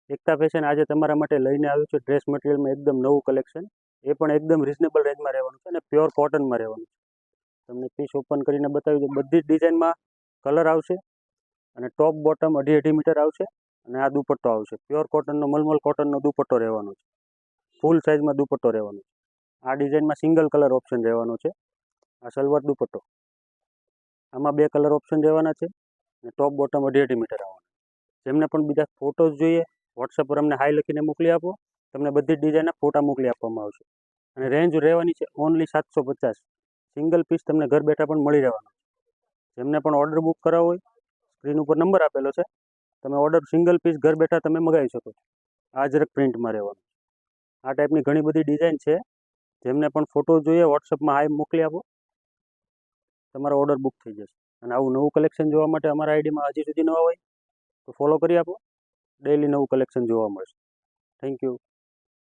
એકતા fashion આજે તમારા માટે લઈને આવ્યું છે ડ્રેસ મટીરિયલમાં એકદમ નવું કલેક્શન. એ પણ એકદમ રિઝનેબલ રેન્જમાં રહેવાનું છે અને પ્યોર કોટનમાં રહેવાનું છે. તમને પીસ ઓપન કરીને બતાવી દઉં. બધી જ ડિઝાઇનમાં કલર આવશે અને ટોપ બોટમ 2.5 મીટર આવશે અને આ દુપટ્ટો આવશે. પ્યોર કોટનનો મલમલ કોટનનો દુપટ્ટો રહેવાનો છે. ફૂલ સાઇઝમાં દુપટ્ટો રહેવાનો છે. આ ડિઝાઇનમાં સિંગલ કલર ઓપ્શન રહેવાનો છે. આ સલવાર દુપટ્ટો, આમાં 2 કલર ઓપ્શન રહેવાના છે અને ટોપ બોટમ 2.5 મીટર આવવાના. જેમને પણ બીજા ફોટોઝ જોઈએ વોટ્સઅપ પર અમને હાઈ લખીને મોકલી આપો. તમને બધી જ ડિઝાઇનના ફોટા મોકલી આપવામાં આવશે અને રેન્જ રહેવાની છે ઓનલી 750. સિંગલ પીસ તમને ઘર બેઠા પણ મળી રહેવાનો. જેમને પણ ઓર્ડર બુક કરાવવો હોય સ્ક્રીન ઉપર નંબર આપેલો છે. તમે ઓર્ડર સિંગલ પીસ ઘર બેઠા તમે મંગાવી શકો છો. આ જરાક પ્રિન્ટમાં રહેવાનું. આ ટાઈપની ઘણી બધી ડિઝાઇન છે. જેમને પણ ફોટો જોઈએ વોટ્સઅપમાં હાઈ મોકલી આપો, તમારો ઓર્ડર બુક થઈ જશે. અને આવું નવું કલેક્શન જોવા માટે અમારા આઈડીમાં હજી સુધી નવા હોય તો ફોલો કરી આપો. ડેઈલી નવું કલેક્શન જોવા મળશે. Thank you.